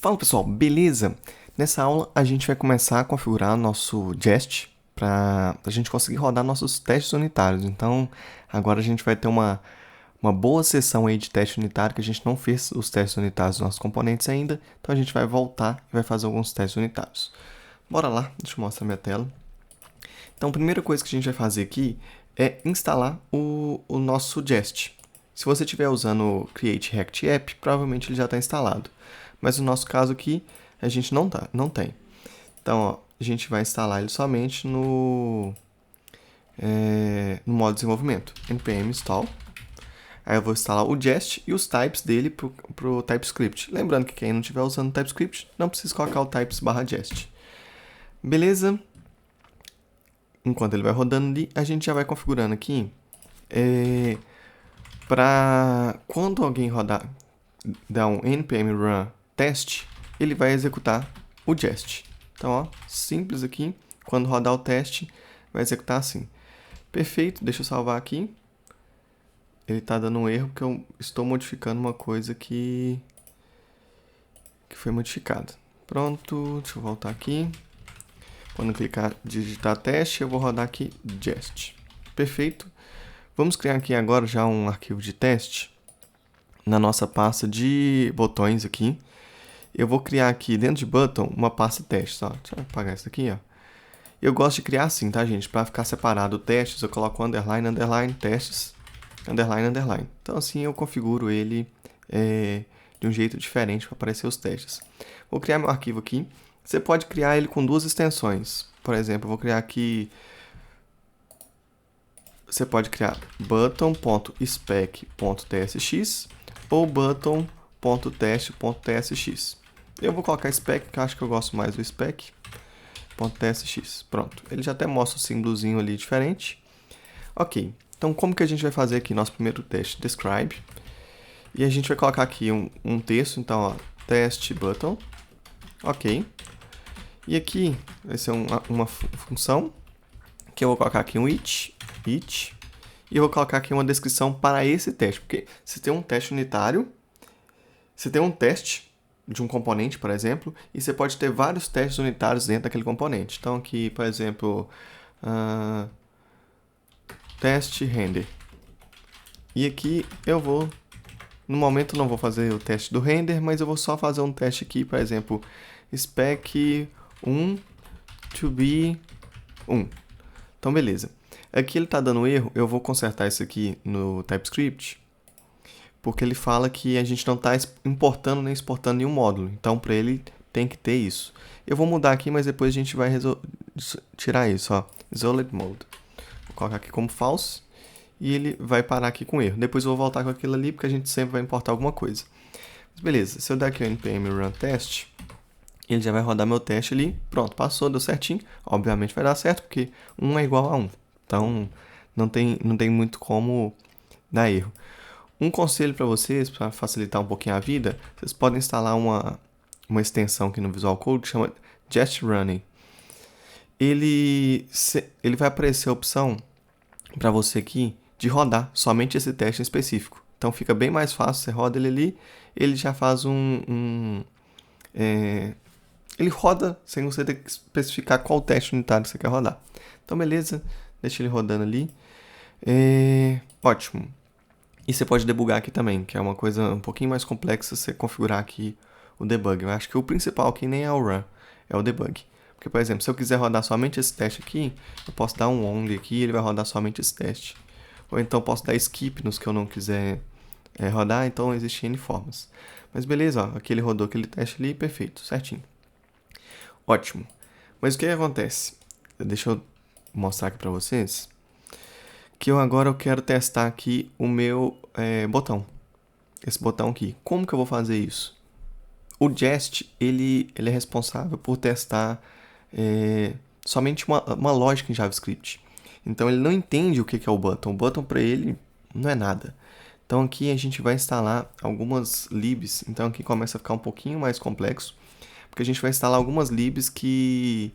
Fala pessoal, beleza? Nessa aula a gente vai começar a configurar nosso Jest para a gente conseguir rodar nossos testes unitários. Então agora a gente vai ter uma boa sessão aí de teste unitário, que a gente não fez os testes unitários dos nossos componentes ainda. Então a gente vai voltar e vai fazer alguns testes unitários. Bora lá, deixa eu mostrar minha tela. Então a primeira coisa que a gente vai fazer aqui é instalar o nosso Jest. Se você estiver usando o Create React App, provavelmente ele já está instalado. Mas no nosso caso aqui, a gente não tem. Então, ó, a gente vai instalar ele somente no modo desenvolvimento. npm install. Aí eu vou instalar o Jest e os types dele para o TypeScript. Lembrando que quem não estiver usando TypeScript, não precisa colocar o types/jest. Beleza? Enquanto ele vai rodando ali, a gente já vai configurando aqui para quando alguém dar um npm run teste, ele vai executar o Jest. Então, ó, simples aqui. Quando rodar o teste, vai executar assim. Perfeito, deixa eu salvar aqui. Ele está dando um erro porque eu estou modificando uma coisa que foi modificada. Pronto, deixa eu voltar aqui. Quando clicar digitar teste, eu vou rodar aqui Jest. Perfeito. Vamos criar aqui agora já um arquivo de teste na nossa pasta de botões aqui. Eu vou criar aqui dentro de button uma pasta teste. Deixa eu apagar isso aqui, ó. Eu gosto de criar assim, tá, gente? Para ficar separado testes, eu coloco underline, underline, testes, underline, underline. Então assim eu configuro ele de um jeito diferente para aparecer os testes. Vou criar meu arquivo aqui. Você pode criar ele com duas extensões. Por exemplo, eu vou criar aqui... Você pode criar button.spec.tsx ou button.teste.tsx. Eu vou colocar spec, que eu acho que eu gosto mais do spec.tsx. Pronto, ele já até mostra o símbolozinho ali diferente. Ok, então como que a gente vai fazer aqui nosso primeiro teste? Describe. E a gente vai colocar aqui um texto, então, ó, test button. Ok. E aqui vai ser uma função que eu vou colocar aqui um each, e eu vou colocar aqui uma descrição para esse teste, porque se tem um teste unitário, você tem um teste de um componente, por exemplo, e você pode ter vários testes unitários dentro daquele componente. Então aqui, por exemplo, teste render. E aqui eu vou, no momento não vou fazer o teste do render, mas eu vou só fazer um teste aqui, por exemplo, spec 1 to be 1. Então beleza. Aqui ele está dando erro, eu vou consertar isso aqui no TypeScript, porque ele fala que a gente não está importando nem exportando nenhum módulo. Então, para ele, tem que ter isso. Eu vou mudar aqui, mas depois a gente vai tirar isso. Ó. Isolate mode. Vou colocar aqui como false. E ele vai parar aqui com erro. Depois eu vou voltar com aquilo ali, porque a gente sempre vai importar alguma coisa. Mas beleza, se eu der aqui o npm run test, ele já vai rodar meu teste ali. Pronto, passou, deu certinho. Obviamente vai dar certo, porque 1 é igual a 1. Então, não tem muito como dar erro. Um conselho para vocês, para facilitar um pouquinho a vida, vocês podem instalar uma extensão aqui no Visual Code que chama Jest Running. Ele vai aparecer a opção para você aqui de rodar somente esse teste em específico. Então fica bem mais fácil, você roda ele ali, ele já faz ele roda sem você ter que especificar qual teste unitário você quer rodar. Então beleza, deixa ele rodando ali. Ótimo. E você pode debugar aqui também, que é uma coisa um pouquinho mais complexa você configurar aqui o debug. Eu acho que o principal aqui nem é o run, é o debug. Porque, por exemplo, se eu quiser rodar somente esse teste aqui, eu posso dar um only aqui e ele vai rodar somente esse teste. Ou então posso dar skip nos que eu não quiser rodar, então existem N formas. Mas beleza, ó, aqui ele rodou aquele teste ali, perfeito, certinho. Ótimo. Mas o que acontece? Deixa eu mostrar aqui para vocês. Que eu quero testar aqui o meu botão. Esse botão aqui. Como que eu vou fazer isso? O Jest, ele é responsável por testar somente uma lógica em JavaScript. Então, ele não entende o que é o button. O button, para ele, não é nada. Então, aqui a gente vai instalar algumas libs. Então, aqui começa a ficar um pouquinho mais complexo. Porque a gente vai instalar algumas libs que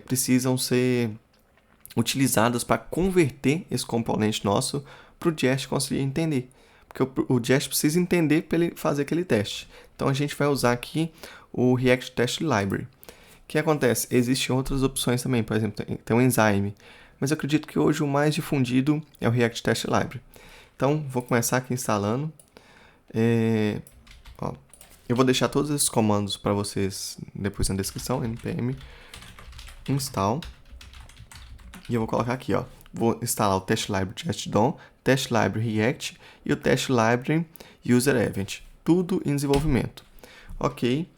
precisam ser utilizadas para converter esse componente nosso para o Jest conseguir entender. Porque o Jest precisa entender para ele fazer aquele teste. Então a gente vai usar aqui o React Test Library. O que acontece? Existem outras opções também, por exemplo, tem o Enzyme, mas eu acredito que hoje o mais difundido é o React Test Library. Então, vou começar aqui instalando. Eu vou deixar todos esses comandos para vocês depois na descrição, npm install. E eu vou colocar aqui, ó. Vou instalar o Test Library Test-DOM, Test Library React e o Test Library User Event. Tudo em desenvolvimento. Ok.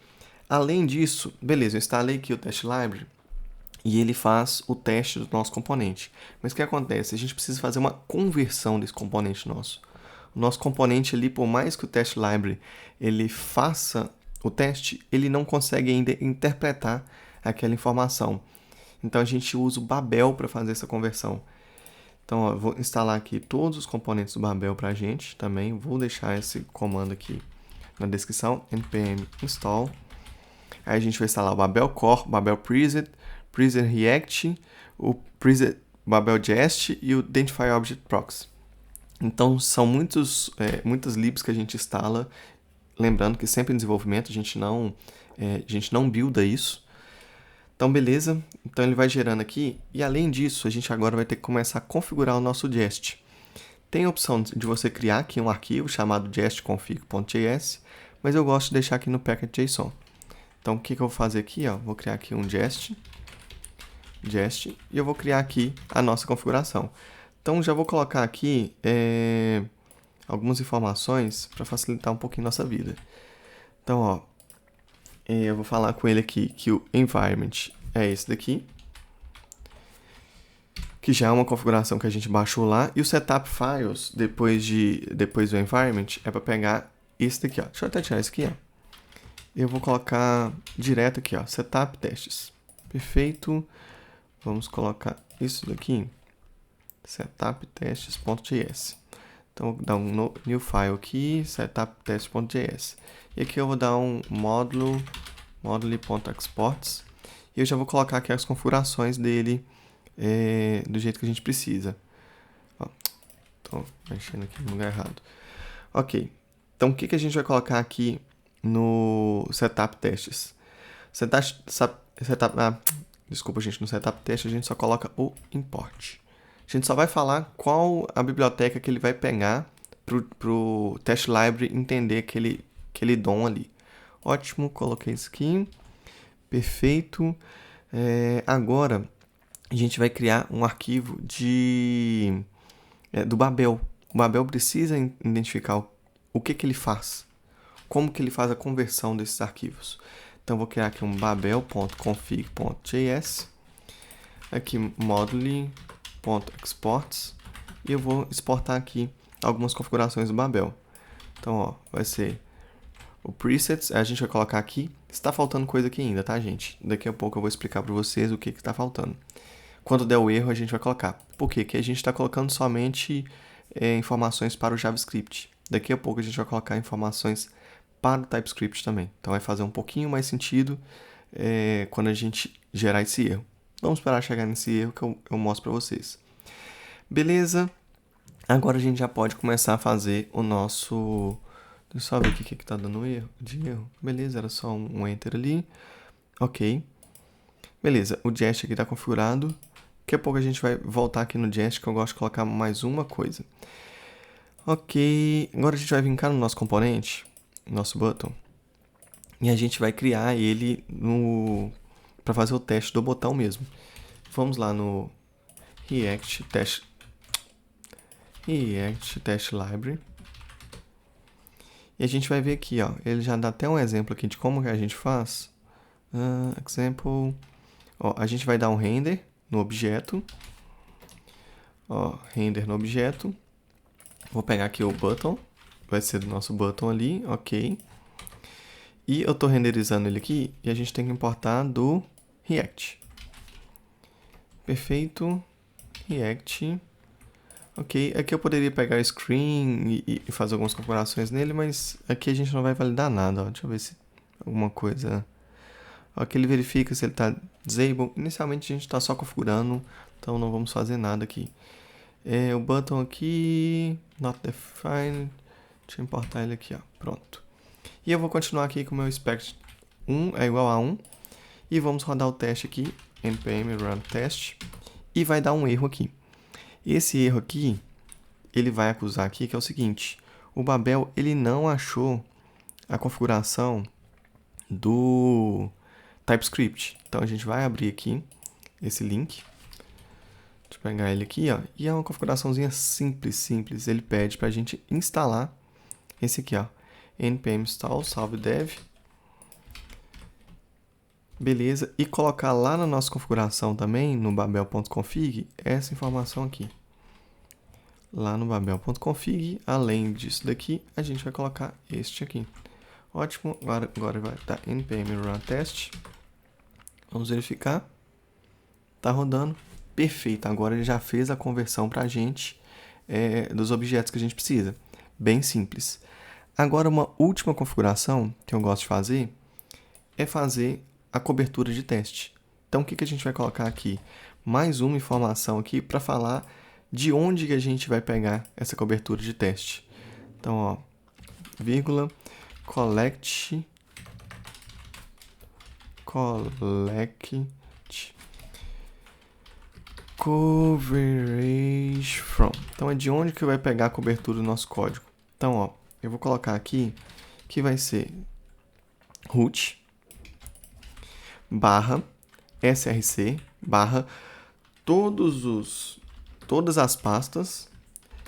Além disso, beleza, eu instalei aqui o Test Library e ele faz o teste do nosso componente. Mas o que acontece? A gente precisa fazer uma conversão desse componente nosso. O nosso componente ali, por mais que o Test Library ele faça o teste, ele não consegue ainda interpretar aquela informação. Então a gente usa o Babel para fazer essa conversão. Então, ó, eu vou instalar aqui todos os componentes do Babel para a gente também. Vou deixar esse comando aqui na descrição, npm install. Aí a gente vai instalar o Babel Core, Babel Preset, Preset React, o Preset Babel Jest e o Identify Object Proxy. Então, são muitas libs que a gente instala. Lembrando que sempre em desenvolvimento a gente não builda isso. Então, beleza. Então, ele vai gerando aqui. E, além disso, a gente agora vai ter que começar a configurar o nosso Jest. Tem a opção de você criar aqui um arquivo chamado jestconfig.js, mas eu gosto de deixar aqui no package.json. Então, o que eu vou fazer aqui? Ó, vou criar aqui um Jest, e eu vou criar aqui a nossa configuração. Então, já vou colocar aqui algumas informações para facilitar um pouquinho nossa vida. Então, ó, eu vou falar com ele aqui que o environment é esse daqui, que já é uma configuração que a gente baixou lá, e o setup files, depois do environment, é para pegar esse daqui, ó. Deixa eu até tirar isso aqui, ó. Eu vou colocar direto aqui, ó, setup testes. Perfeito. Vamos colocar isso daqui, setup testes.js. Então, vou dar um new file aqui, setup.test.js. E aqui eu vou dar um module.exports. E eu já vou colocar aqui as configurações dele do jeito que a gente precisa. Ó, tô mexendo aqui no lugar errado. Ok. Então, o que a gente vai colocar aqui no setup testes? Desculpa, gente. No setup test a gente só coloca o import. A gente só vai falar qual a biblioteca que ele vai pegar pro test library entender aquele DOM ali. Ótimo, coloquei isso aqui. Perfeito. Agora, a gente vai criar um arquivo do Babel. O Babel precisa identificar o que ele faz. Como que ele faz a conversão desses arquivos. Então, vou criar aqui um babel.config.js. Aqui, module.exports. E eu vou exportar aqui algumas configurações do Babel. Então, ó, vai ser o presets. A gente vai colocar aqui. Está faltando coisa aqui ainda, tá, gente? Daqui a pouco eu vou explicar para vocês o que está faltando. Quando der o erro, a gente vai colocar. Por quê? Porque a gente está colocando somente informações para o JavaScript. Daqui a pouco a gente vai colocar informações para o TypeScript também. Então vai fazer um pouquinho mais sentido quando a gente gerar esse erro. Vamos esperar chegar nesse erro que eu mostro para vocês. Beleza? Agora a gente já pode começar a fazer o nosso... Deixa eu só ver o que está dando de erro. Beleza, era só um enter ali. Ok. Beleza, o Jest aqui está configurado. Daqui a pouco a gente vai voltar aqui no Jest, que eu gosto de colocar mais uma coisa. Ok, agora a gente vai vir cá no nosso componente, nosso button, e a gente vai criar ele para fazer o teste do botão mesmo. Vamos lá no React Test Library. E a gente vai ver aqui, ó, ele já dá até um exemplo aqui de como que a gente faz. Example. Ó, a gente vai dar um render no objeto. Ó, render no objeto. Vou pegar aqui o button. Vai ser do nosso button ali, ok. E eu estou renderizando ele aqui e a gente tem que importar do React. Perfeito. React. Ok, aqui eu poderia pegar o screen e fazer algumas configurações nele, mas aqui a gente não vai validar nada. Ó. Deixa eu ver se alguma coisa... Aqui ele verifica se ele está disable. Inicialmente a gente está só configurando, então não vamos fazer nada aqui. O button aqui, not defined. Deixa eu importar ele aqui, ó. Pronto. E eu vou continuar aqui com o meu spec 1 é igual a 1. E vamos rodar o teste aqui, npm run test, e vai dar um erro aqui. Esse erro aqui, ele vai acusar aqui que é o seguinte, o Babel ele não achou a configuração do TypeScript. Então a gente vai abrir aqui esse link. Deixa eu pegar ele aqui, ó. E é uma configuraçãozinha simples. Ele pede para a gente instalar esse aqui, ó. npm install salve dev. Beleza. E colocar lá na nossa configuração também, no babel.config, essa informação aqui. Lá no babel.config, além disso daqui, a gente vai colocar este aqui. Ótimo. Agora vai dar npm run test. Vamos verificar. Tá rodando. Perfeito. Agora ele já fez a conversão para a gente dos objetos que a gente precisa. Bem simples. Agora, uma última configuração que eu gosto de fazer é fazer a cobertura de teste. Então, o que a gente vai colocar aqui? Mais uma informação aqui para falar de onde que a gente vai pegar essa cobertura de teste. Então, ó, vírgula, collect coverage from. Então, é de onde que vai pegar a cobertura do nosso código. Então, ó, eu vou colocar aqui que vai ser root barra src barra todas as pastas,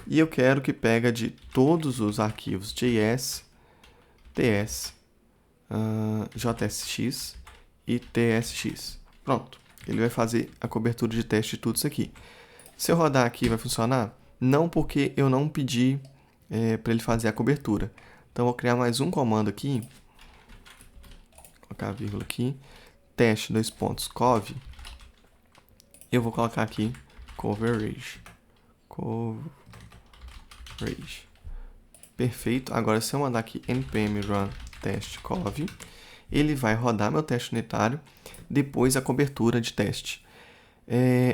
e eu quero que pega de todos os arquivos JS, TS, JSX e TSX. Pronto. Ele vai fazer a cobertura de teste de tudo isso aqui. Se eu rodar aqui, vai funcionar? Não, porque eu não pedi para ele fazer a cobertura. Então, eu vou criar mais um comando aqui. Vou colocar a vírgula aqui. Teste, cov. Eu vou colocar aqui coverage. Perfeito. Agora, se eu mandar aqui npm run test cov, ele vai rodar meu teste unitário, depois a cobertura de teste.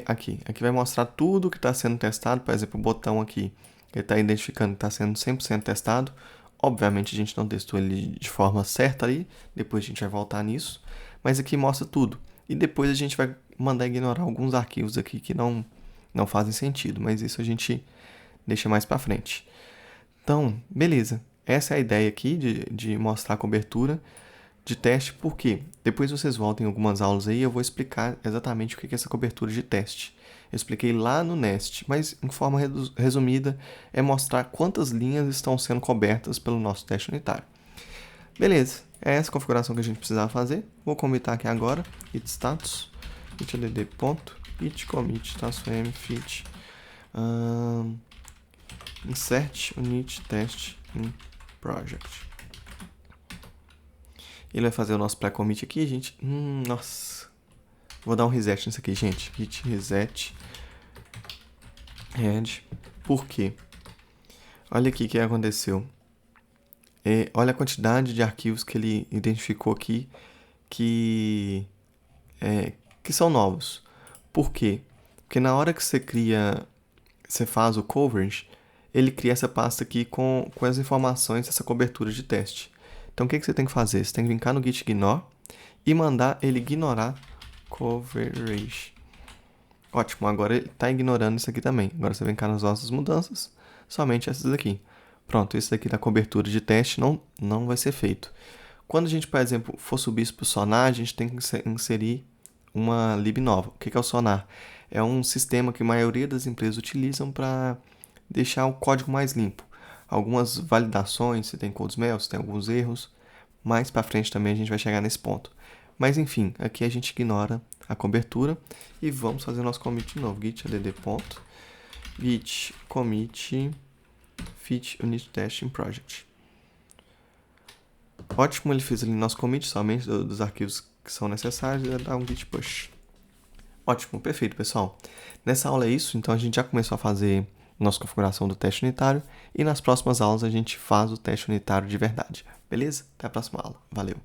Aqui vai mostrar tudo que está sendo testado. Por exemplo, o botão aqui, ele está identificando que está sendo 100% testado. Obviamente, a gente não testou ele de forma certa ali, depois a gente vai voltar nisso. Mas aqui mostra tudo. E depois a gente vai mandar ignorar alguns arquivos aqui que não fazem sentido, mas isso a gente deixa mais para frente. Então, beleza. Essa é a ideia aqui de mostrar a cobertura de teste, porque depois vocês voltem em algumas aulas aí, eu vou explicar exatamente o que é essa cobertura de teste. Eu expliquei lá no Nest, mas em forma resumida é mostrar quantas linhas estão sendo cobertas pelo nosso teste unitário. Beleza, é essa configuração que a gente precisava fazer. Vou commitar aqui agora, git status, git commit-m fit insert unit test in project. Ele vai fazer o nosso pré-commit aqui, gente. Nossa. Vou dar um reset nisso aqui, gente. Git reset head. Por quê? Olha aqui o que aconteceu. Olha a quantidade de arquivos que ele identificou aqui que são novos. Por quê? Porque na hora que você faz o coverage, ele cria essa pasta aqui com as informações dessa cobertura de teste. Então, o que você tem que fazer? Você tem que vir cá no git ignore e mandar ele ignorar coverage. Ótimo, agora ele está ignorando isso aqui também. Agora você vem cá nas nossas mudanças, somente essas aqui. Pronto, esse daqui da cobertura de teste não vai ser feito. Quando a gente, por exemplo, for subir isso para o Sonar, a gente tem que inserir uma lib nova. O que é o Sonar? É um sistema que a maioria das empresas utilizam para deixar o código mais limpo. Algumas validações, se tem code smell, se tem alguns erros. Mais para frente também a gente vai chegar nesse ponto. Mas enfim, aqui a gente ignora a cobertura e vamos fazer nosso commit de novo. Git add git commit fit unit testing project. Ótimo, ele fez ali nosso commit somente dos arquivos que são necessários e dá um git push. Ótimo, perfeito, pessoal. Nessa aula é isso, então a gente já começou a fazer nossa configuração do teste unitário e nas próximas aulas a gente faz o teste unitário de verdade. Beleza? Até a próxima aula. Valeu!